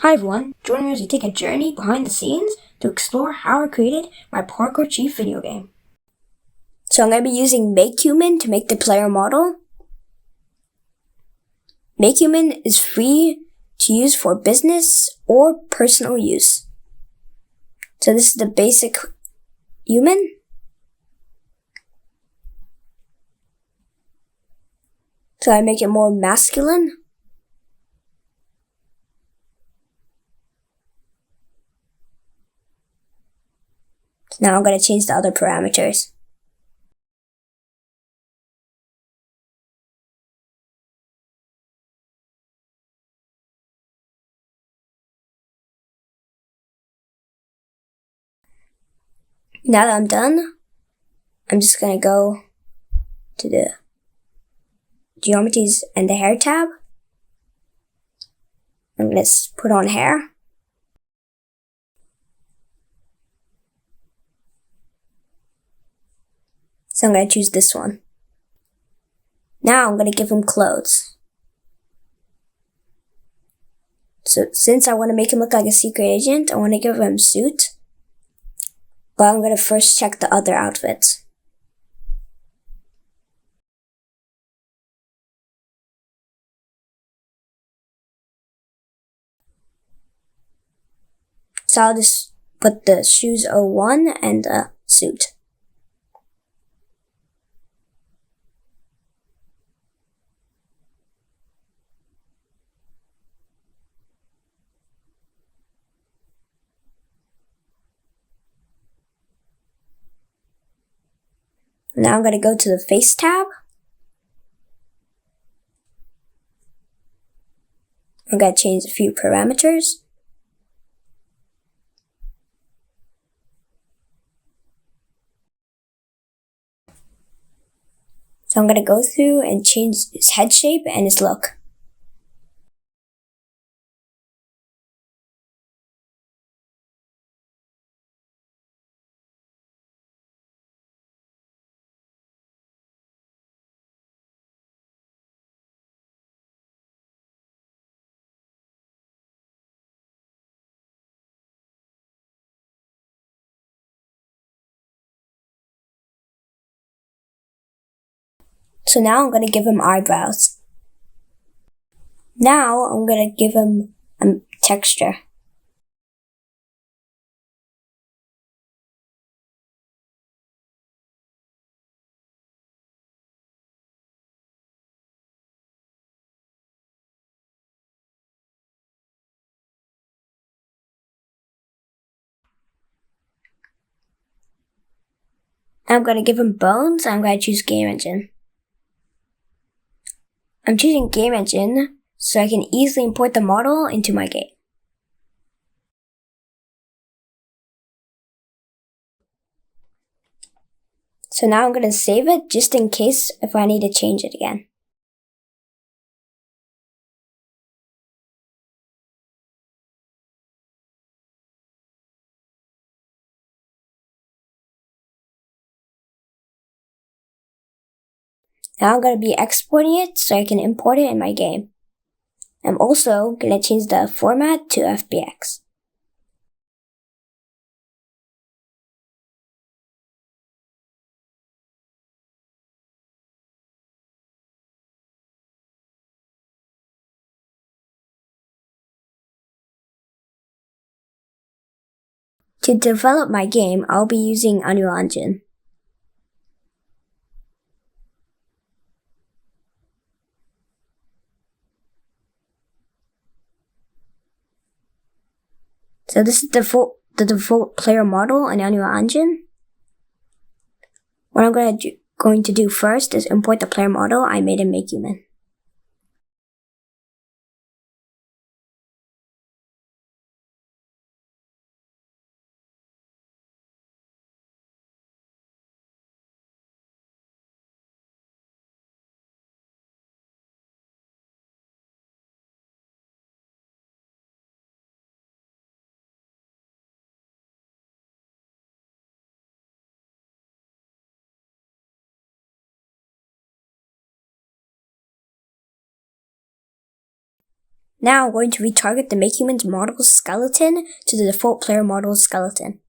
Hi everyone, join me as we take a journey behind the scenes to explore how I created my Parkour Chief video game. So I'm going to be using MakeHuman to make the player model. MakeHuman is free to use for business or personal use. So this is the basic human. So I make it more masculine. Now I'm going to change the other parameters. Now that I'm done, I'm just going to go to the geometries and the hair tab. I'm going to put on hair. So I'm going to choose this one. Now I'm going to give him clothes. So since I want to make him look like a secret agent, I want to give him a suit. But I'm going to first check the other outfits. So I'll just put the shoes 01 and the suit. Now I'm going to go to the face tab. I'm going to change a few parameters. So I'm going to go through and change his head shape and his look. So now I'm going to give him eyebrows. Now I'm going to give him a texture. I'm going to give him bones. I'm going to choose Game Engine. I'm choosing Game Engine so I can easily import the model into my game. So now I'm going to save it just in case if I need to change it again. Now I'm going to be exporting it so I can import it in my game. I'm also going to change the format to FBX. To develop my game, I'll be using Unreal Engine. So this is the default player model in Unreal Engine. What I'm going to do first is import the player model I made in MakeHuman. Now I'm going to retarget the Make Humans model skeleton to the default player model skeleton.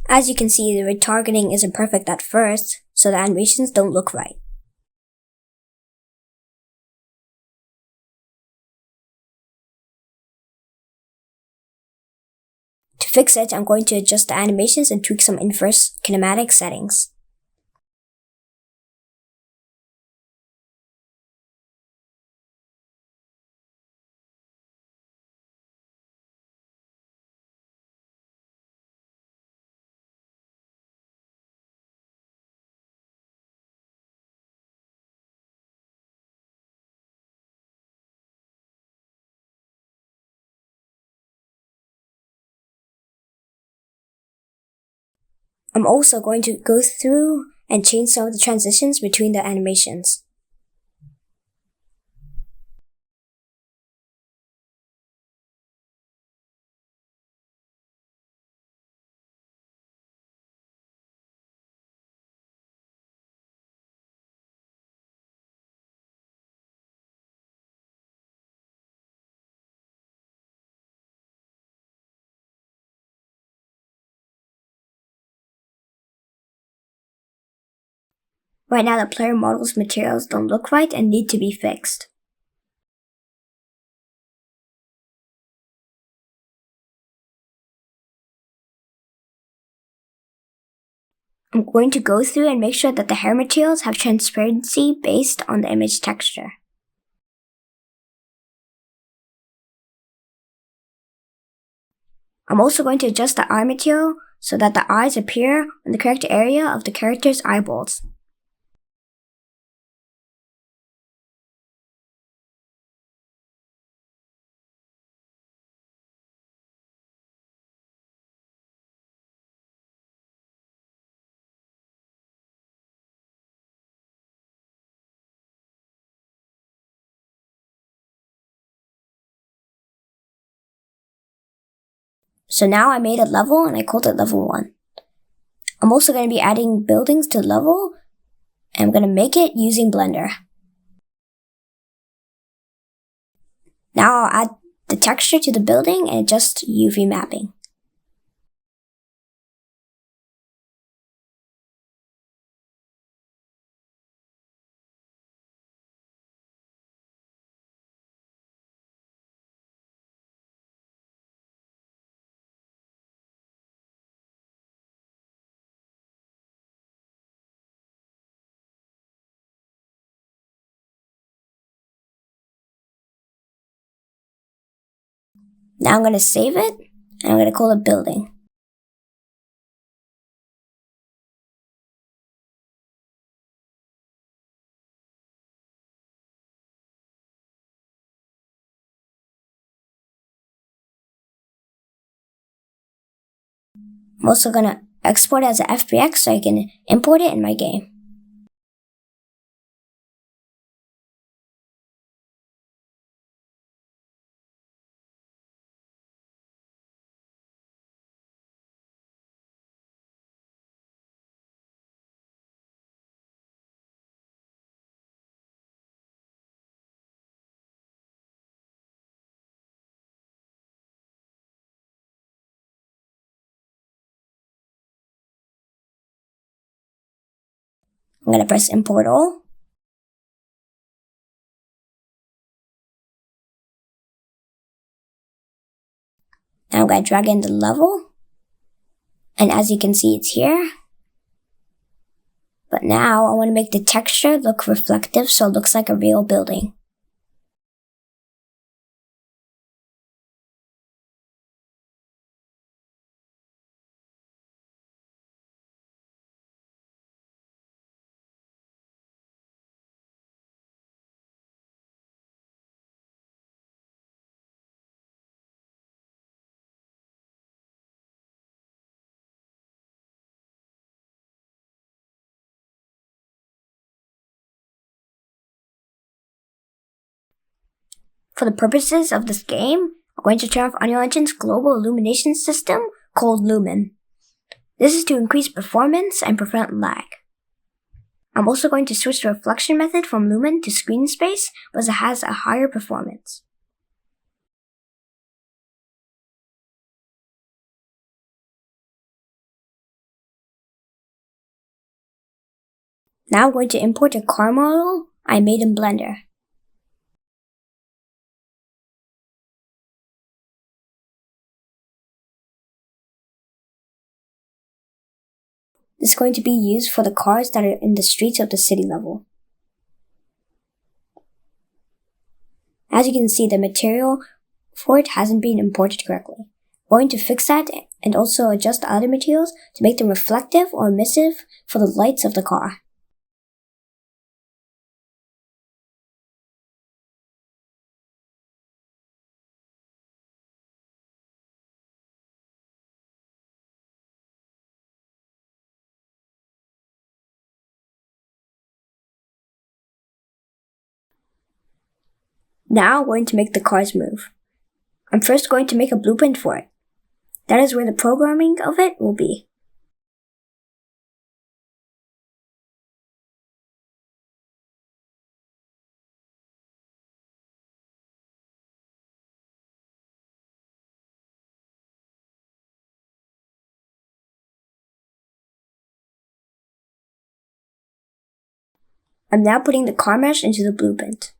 As you can see, the retargeting isn't perfect at first, so the animations don't look right. To fix it, I'm going to adjust the animations and tweak some inverse kinematic settings. I'm also going to go through and change some of the transitions between the animations. Right now, the player model's materials don't look right and need to be fixed. I'm going to go through and make sure that the hair materials have transparency based on the image texture. I'm also going to adjust the eye material so that the eyes appear on the correct area of the character's eyeballs. So now I made a level and I called it level 1. I'm also going to be adding buildings to the level, and I'm going to make it using Blender. Now I'll add the texture to the building and adjust UV mapping. Now I'm going to save it, and I'm going to call it building. I'm also going to export it as a FBX so I can import it in my game. I'm going to press import all. Now I'm going to drag in the level. And as you can see, it's here. But now I want to make the texture look reflective so it looks like a real building. For the purposes of this game, I'm going to turn off Unreal Engine's global illumination system called Lumen. This is to increase performance and prevent lag. I'm also going to switch the reflection method from Lumen to screen space because it has a higher performance. Now I'm going to import a car model I made in Blender. This is going to be used for the cars that are in the streets of the city level. As you can see, the material for it hasn't been imported correctly. I'm going to fix that and also adjust other materials to make them reflective or emissive for the lights of the car. Now we're going to make the cars move. I'm first going to make a blueprint for it. That is where the programming of it will be. I'm now putting the car mesh into the blueprint.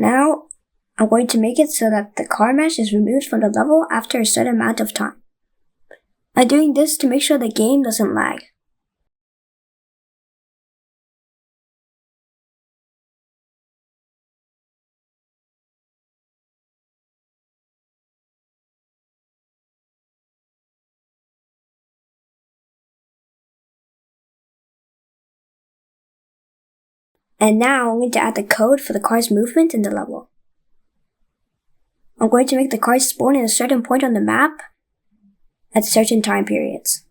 Now, I'm going to make it so that the car mesh is removed from the level after a certain amount of time. I'm doing this to make sure the game doesn't lag. And now I'm going to add the code for the car's movement in the level. I'm going to make the cars spawn in a certain point on the map at certain time periods.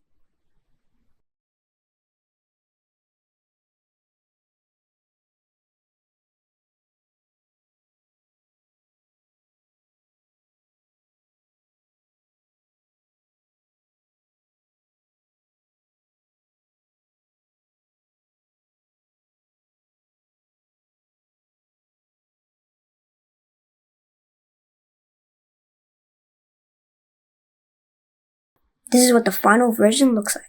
This is what the final version looks like.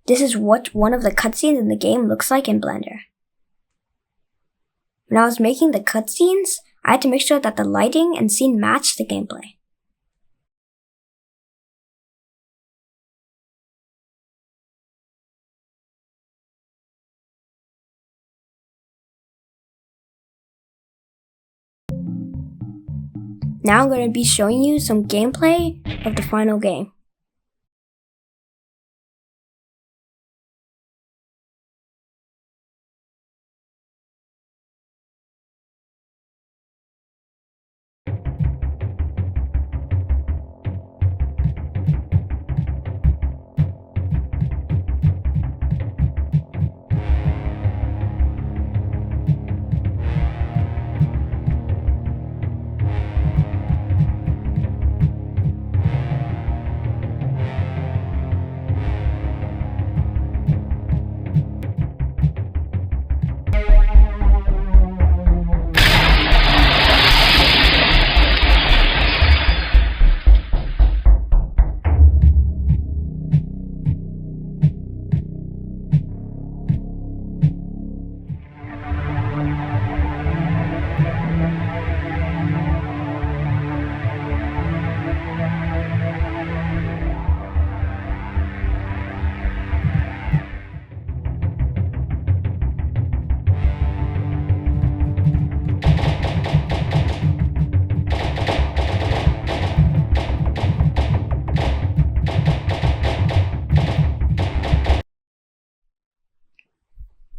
This is what one of the cutscenes in the game looks like in Blender. When I was making the cutscenes, I had to make sure that the lighting and scene matched the gameplay. Now I'm going to be showing you some gameplay of the final game.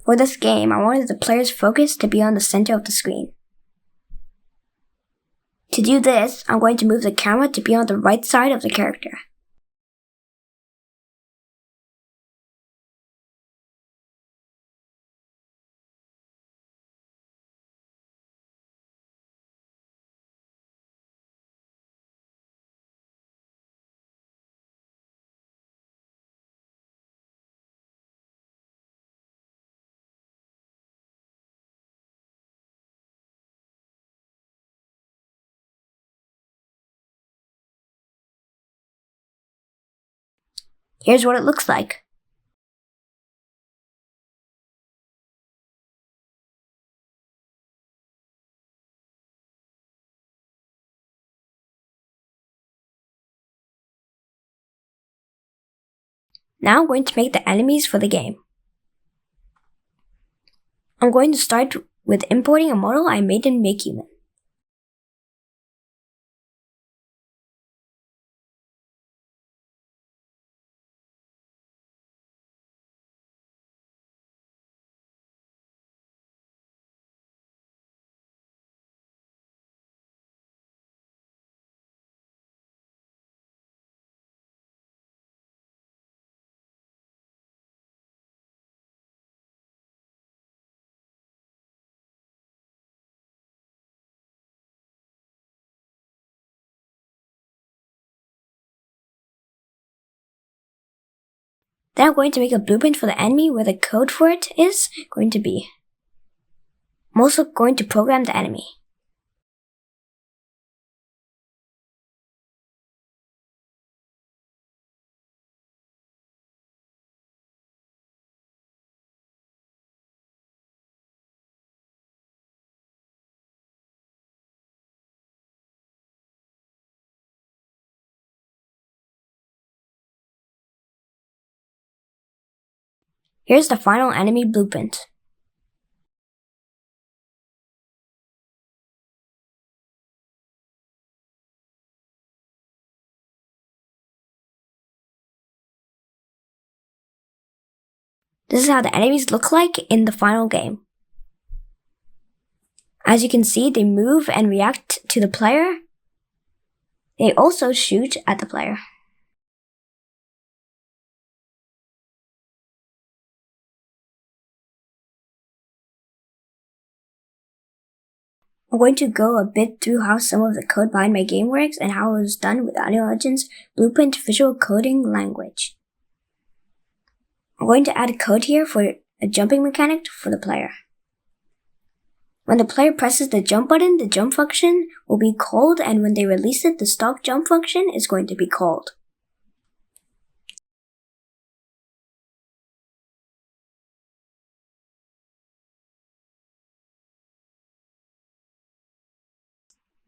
For this game, I wanted the player's focus to be on the center of the screen. To do this, I'm going to move the camera to be on the right side of the character. Here's what it looks like. Now I'm going to make the enemies for the game. I'm going to start with importing a model I made in MakeHuman. Then I'm going to make a blueprint for the enemy where the code for it is going to be. I'm also going to program the enemy. Here's the final enemy blueprint. This is how the enemies look like in the final game. As you can see, they move and react to the player. They also shoot at the player. I'm going to go a bit through how some of the code behind my game works and how it was done with Unreal Engine's Blueprint visual coding language. I'm going to add code here for a jumping mechanic for the player. When the player presses the jump button, the jump function will be called, and when they release it, the stop jump function is going to be called.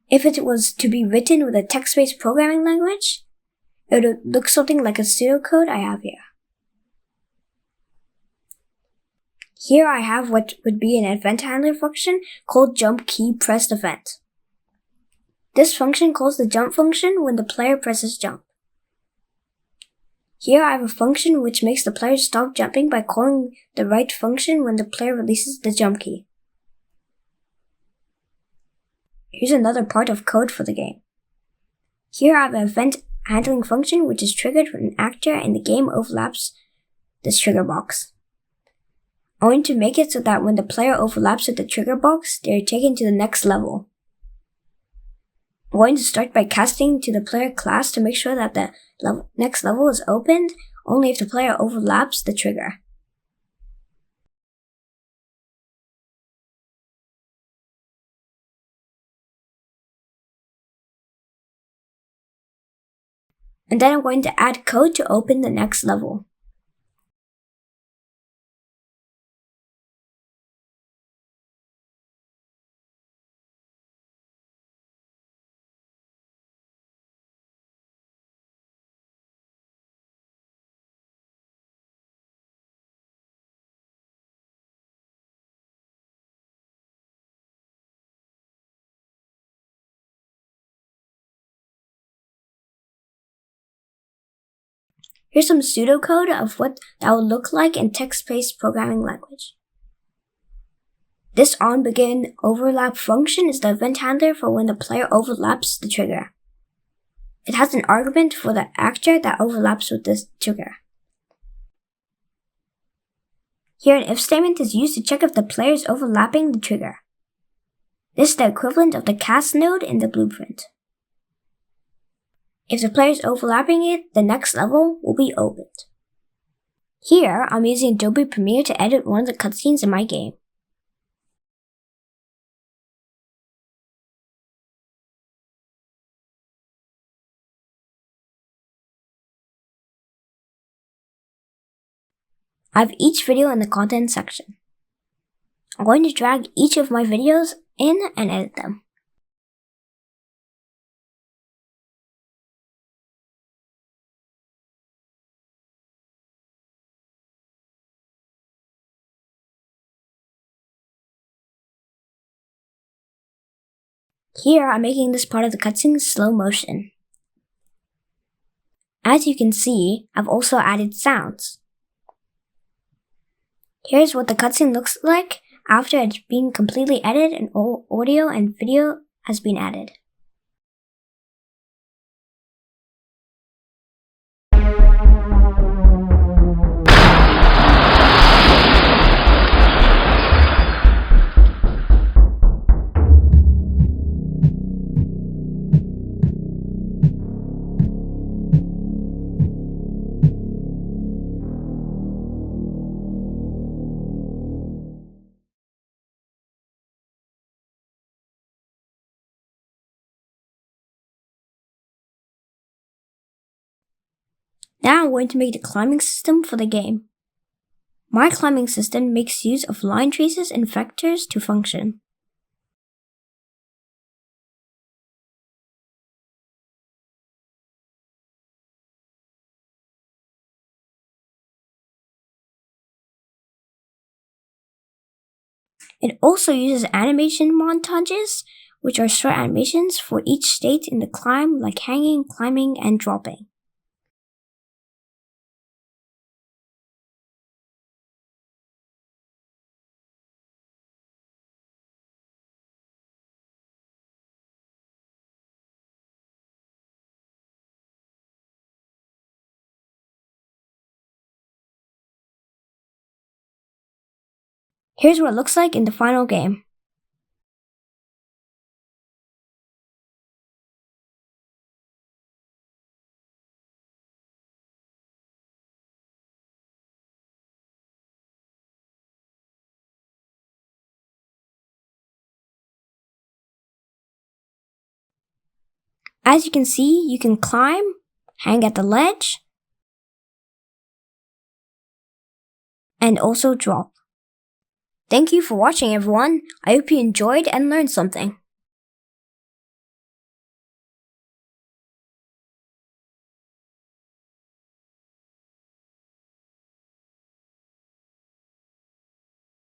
If it was to be written with a text-based programming language, it would look something like a pseudocode I have here. Here I have what would be an event handler function called jump key pressed event. This function calls the jump function when the player presses jump. Here I have a function which makes the player stop jumping by calling the right function when the player releases the jump key. Here's another part of code for the game. Here I have an event handling function which is triggered when an actor in the game overlaps this trigger box. I'm going to make it so that when the player overlaps with the trigger box, they are taken to the next level. I'm going to start by casting to the player class to make sure that the next level is opened only if the player overlaps the trigger. And then I'm going to add code to open the next level. Here's some pseudocode of what that will look like in text-based programming language. This onBegin overlap function is the event handler for when the player overlaps the trigger. It has an argument for the actor that overlaps with this trigger. Here an if statement is used to check if the player is overlapping the trigger. This is the equivalent of the cast node in the blueprint. If the player is overlapping it, the next level will be opened. Here, I'm using Adobe Premiere to edit one of the cutscenes in my game. I have each video in the content section. I'm going to drag each of my videos in and edit them. Here, I'm making this part of the cutscene slow motion. As you can see, I've also added sounds. Here's what the cutscene looks like after it's been completely edited and all audio and video has been added. Now I'm going to make the climbing system for the game. My climbing system makes use of line traces and vectors to function. It also uses animation montages, which are short animations for each state in the climb, like hanging, climbing, and dropping. Here's what it looks like in the final game. As you can see, you can climb, hang at the ledge, and also drop. Thank you for watching, everyone. I hope you enjoyed and learned something.